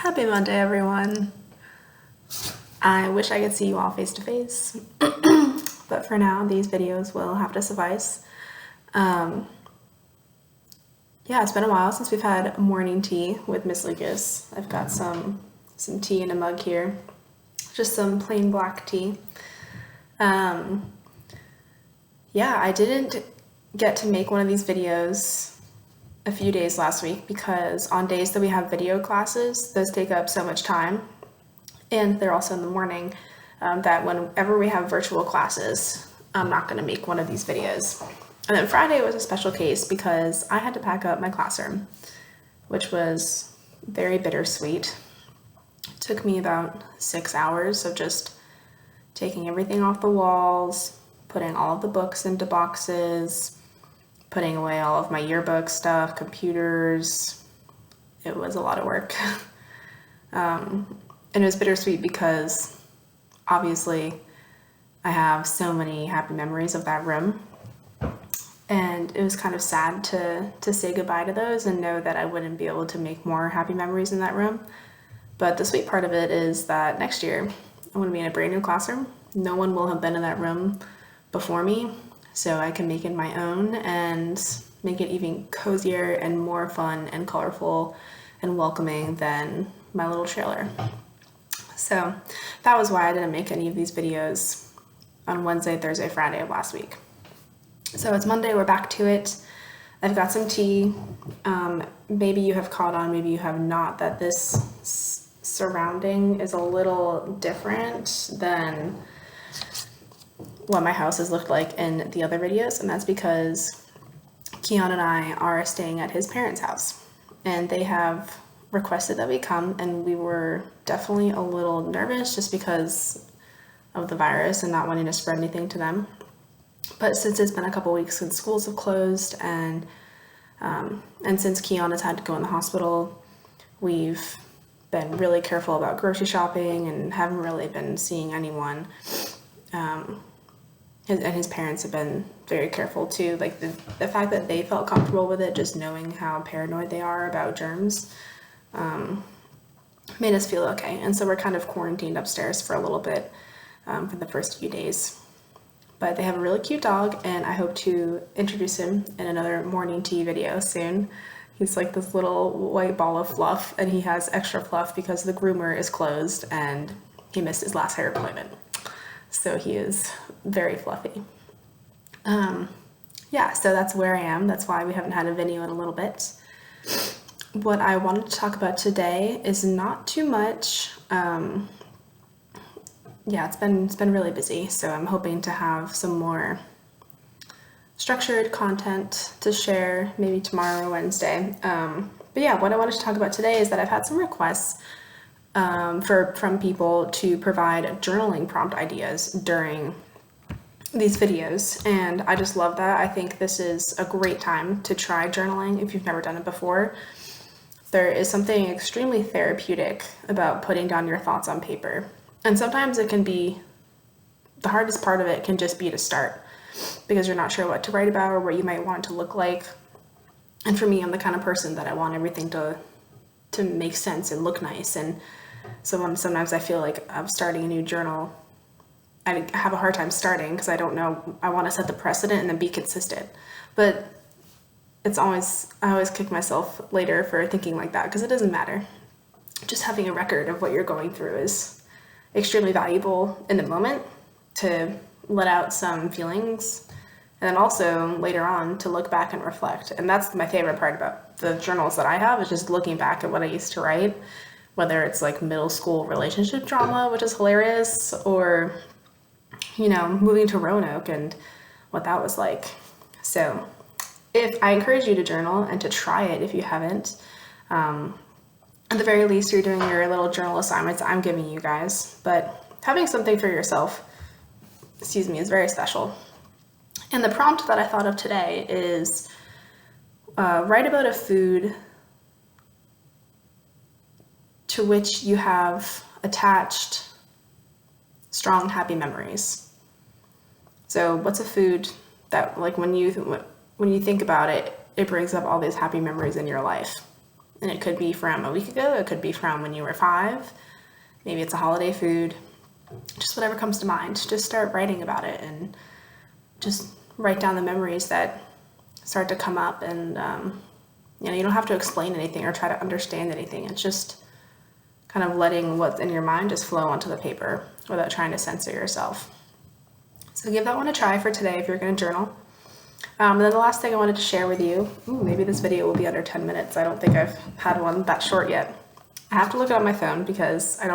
Happy Monday, everyone. I wish I could see you all face to face, but for now, these videos will have to suffice. Yeah, it's been a while since we've had morning tea with Miss Lucas. I've got some tea in a mug here, just some plain black tea. Yeah, I didn't get to make one of these videos a few days last week because on days that we have video classes, those take up so much time, and they're also in the morning, that whenever we have virtual classes, I'm not going to make one of these videos. And then Friday was a special case because I had to pack up my classroom, which was very bittersweet. It took me about 6 hours of just taking everything off the walls, putting all of the books into boxes, putting away all of my yearbook stuff, computers. It was a lot of work. And it was bittersweet because obviously I have so many happy memories of that room. And it was kind of sad to say goodbye to those and know that I wouldn't be able to make more happy memories in that room. But the sweet part of it is that next year I'm going to be in a brand new classroom. No one will have been in that room before me, so I can make it my own and make it even cozier and more fun and colorful and welcoming than my little trailer. So that was why I didn't make any of these videos on Wednesday, Thursday, Friday of last week. So it's Monday, we're back to it. I've got some tea. Maybe you have caught on, maybe you have not, that this surrounding is a little different than what my house has looked like in the other videos, and that's because Keon and I are staying at his parents' house, and they have requested that we come, and we were definitely a little nervous just because of the virus and not wanting to spread anything to them. But since it's been a couple weeks since schools have closed, and since Keon has had to go in the hospital, we've been really careful about grocery shopping and haven't really been seeing anyone. And his parents have been very careful too. Like the fact that they felt comfortable with it, just knowing how paranoid they are about germs, made us feel okay. And so we're kind of quarantined upstairs for a little bit, for the first few days. But they have a really cute dog, and I hope to introduce him in another morning tea video soon. He's like this little white ball of fluff, and he has extra fluff because the groomer is closed and he missed his last hair appointment. So he is very fluffy. Yeah, so that's where I am. That's why we haven't had a video in a little bit. What I wanted to talk about today is not too much. Yeah, it's been really busy, so I'm hoping to have some more structured content to share maybe tomorrow or Wednesday. But yeah, what I wanted to talk about today is that I've had some requests from people to provide journaling prompt ideas during these videos, and I just love that. I think this is a great time to try journaling if you've never done it before. There is something extremely therapeutic about putting down your thoughts on paper. And sometimes it can be, the hardest part of it can just be to start because you're not sure what to write about or what you might want it to look like. And for me, I'm the kind of person that I want everything to make sense and look nice. And so sometimes I feel like I'm starting a new journal, I have a hard time starting because I don't know, I want to set the precedent and then be consistent. But I always kick myself later for thinking like that because it doesn't matter. Just having a record of what you're going through is extremely valuable in the moment to let out some feelings, and then also later on to look back and reflect. And that's my favorite part about the journals that I have, is just looking back at what I used to write, whether it's like middle school relationship drama, which is hilarious, or moving to Roanoke and what that was like. So if I encourage you to journal and to try it if you haven't, at the very least, you're doing your little journal assignments I'm giving you guys, but having something for yourself, is very special. And the prompt that I thought of today is write about a food to which you have attached strong, happy memories. So what's a food that, like, when you think about it, it brings up all these happy memories in your life? And it could be from a week ago, it could be from when you were 5, maybe it's a holiday food, just whatever comes to mind. Just start writing about it and just write down the memories that start to come up. And you don't have to explain anything or try to understand anything. It's just kind of letting what's in your mind just flow onto the paper without trying to censor yourself. So give that one a try for today if you're going to journal. And then the last thing I wanted to share with you, maybe this video will be under 10 minutes. I don't think I've had one that short yet. I have to look it on my phone because I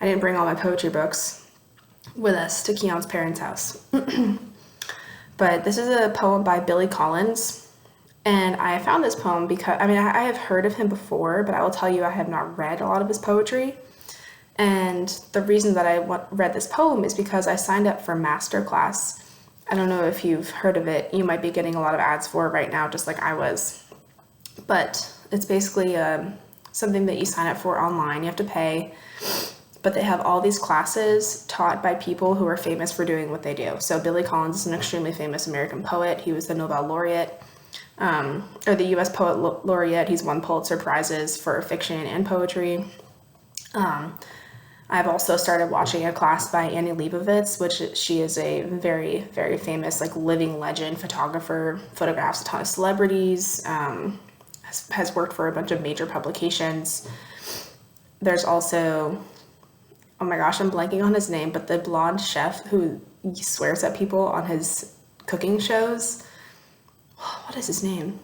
didn't bring all my poetry books with us to Keon's parents' house. But this is a poem by Billy Collins. And I found this poem because, I have heard of him before, but I will tell you I have not read a lot of his poetry. And the reason that I read this poem is because I signed up for Masterclass. I don't know if you've heard of it. You might be getting a lot of ads for it right now, just like I was. But it's basically something that you sign up for online. You have to pay, but they have all these classes taught by people who are famous for doing what they do. So Billy Collins is an extremely famous American poet. He was the Nobel laureate, or the U.S. Poet Laureate. He's won Pulitzer Prizes for fiction and poetry. I've also started watching a class by Annie Leibovitz, which she is a very, very famous, living legend photographer, photographs a ton of celebrities, has worked for a bunch of major publications. There's also, oh my gosh, I'm blanking on his name, but the blonde chef who swears at people on his cooking shows. What is his name?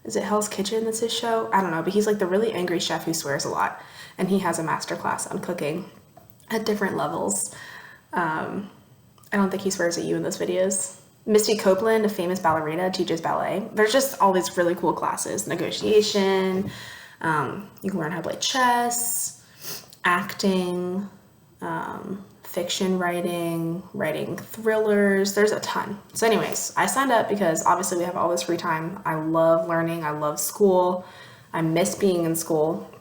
Is it Hell's Kitchen that's his show? I don't know, but he's the really angry chef who swears a lot. And he has a master class on cooking at different levels. I don't think he swears at you in those videos. Misty Copeland, a famous ballerina, teaches ballet. There's just all these really cool classes. Negotiation, you can learn how to play chess, acting, fiction writing, writing thrillers. There's a ton. So anyways, I signed up because obviously we have all this free time. I love learning. I love school. I miss being in school.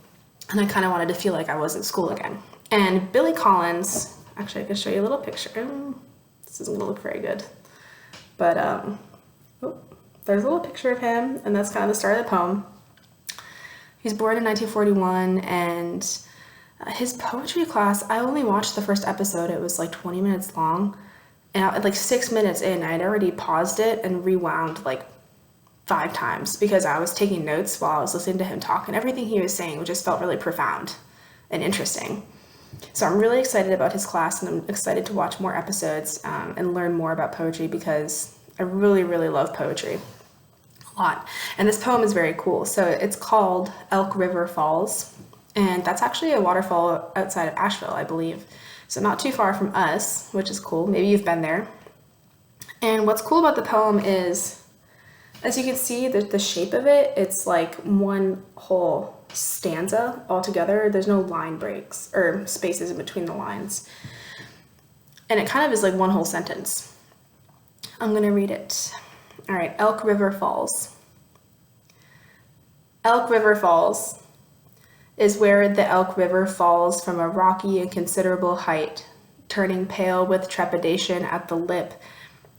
And I kind of wanted to feel like I was in school again. And Billy Collins, actually I can show you a little picture. This isn't going to look very good. But there's a little picture of him, and that's kind of the start of the poem. He was born in 1941, and his poetry class, I only watched the first episode. It was 20 minutes long. And 6 minutes in, I had already paused it and rewound 5 times because I was taking notes while I was listening to him talk, and everything he was saying just felt really profound and interesting. So I'm really excited about his class, and I'm excited to watch more episodes and learn more about poetry because I really, really love poetry a lot. And this poem is very cool. So it's called Elk River Falls, and that's actually a waterfall outside of Asheville, I believe. So not too far from us, which is cool. Maybe you've been there. And what's cool about the poem is, as you can see, the shape of it, it's one whole stanza all together. There's no line breaks or spaces in between the lines. And it kind of is one whole sentence. I'm going to read it. All right, Elk River Falls. Elk River Falls is where the Elk River falls from a rocky and considerable height, turning pale with trepidation at the lip,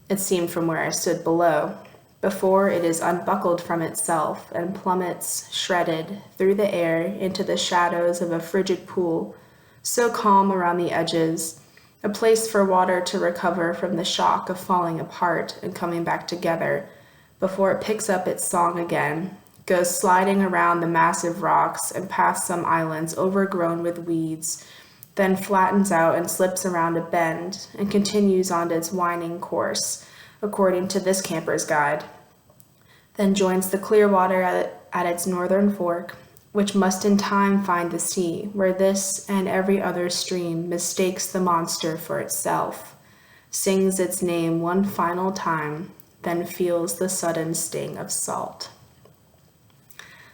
it seemed from where I stood below, before it is unbuckled from itself and plummets, shredded, through the air into the shadows of a frigid pool, so calm around the edges, a place for water to recover from the shock of falling apart and coming back together, before it picks up its song again, goes sliding around the massive rocks and past some islands overgrown with weeds, then flattens out and slips around a bend and continues on its winding course, according to this camper's guide, then joins the clear water at its northern fork, which must in time find the sea, where this and every other stream mistakes the monster for itself, sings its name one final time, then feels the sudden sting of salt.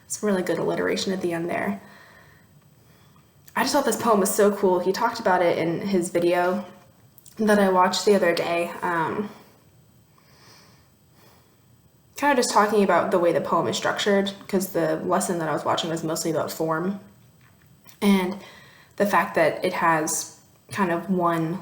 It's a really good alliteration at the end there. I just thought this poem was so cool. He talked about it in his video that I watched the other day. Kind of just talking about the way the poem is structured, because the lesson that I was watching was mostly about form and the fact that it has kind of one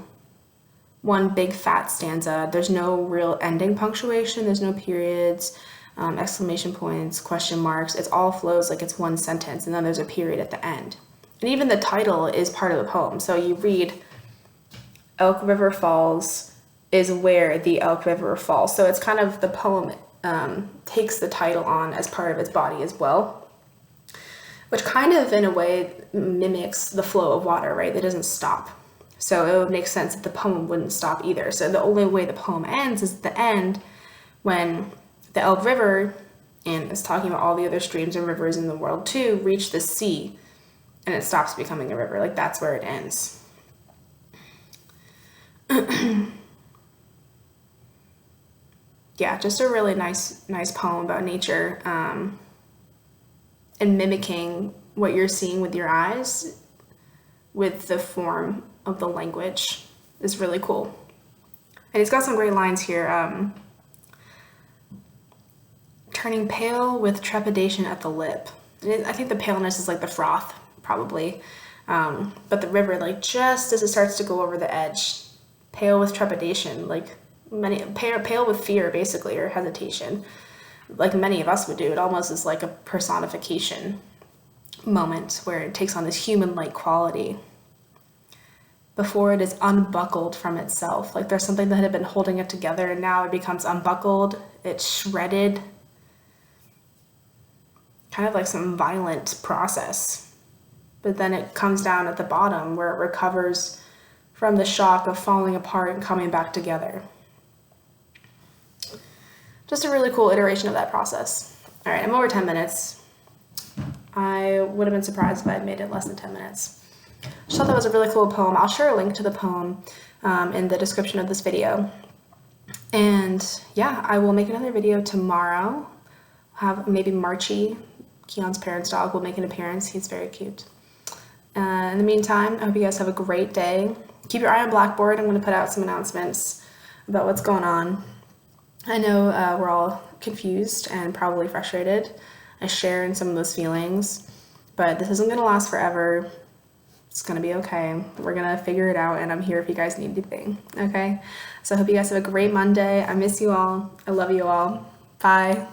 big fat stanza. There's no real ending punctuation. There's no periods. exclamation points, question marks. It all flows like it's one sentence, and then there's a period at the end. And even the title is part of the poem. So you read, Elk River Falls is where the Elk River falls. So it's kind of, the poem takes the title on as part of its body as well, which kind of in a way mimics the flow of water, right? It doesn't stop. So it would make sense that the poem wouldn't stop either. So the only way the poem ends is at the end, when the Elk River, and it's talking about all the other streams and rivers in the world too, reach the sea, and it stops becoming a river. Like, that's where it ends. Yeah, just a really nice poem about nature, and mimicking what you're seeing with your eyes with the form of the language is really cool. And he's got some great lines here. Turning pale with trepidation at the lip. I think the paleness is like the froth, probably. But the river, like, just as it starts to go over the edge, pale with trepidation, like pale with fear, basically, or hesitation, like many of us would do. It almost is like a personification moment where it takes on this human-like quality before it is unbuckled from itself. Like, there's something that had been holding it together, and now it becomes unbuckled, it's shredded. Kind of like some violent process. But then it comes down at the bottom where it recovers from the shock of falling apart and coming back together. Just a really cool iteration of that process. All right, I'm over 10 minutes. I would have been surprised if I had made it less than 10 minutes. Just thought that was a really cool poem. I'll share a link to the poem in the description of this video. And yeah, I will make another video tomorrow. Have maybe Marchie, Keon's parents' dog, will make an appearance. He's very cute. In the meantime, I hope you guys have a great day. Keep your eye on Blackboard. I'm going to put out some announcements about what's going on. I know we're all confused and probably frustrated. I share in some of those feelings, but this isn't going to last forever. It's going to be okay. We're going to figure it out, and I'm here if you guys need anything, okay? So I hope you guys have a great Monday. I miss you all. I love you all. Bye.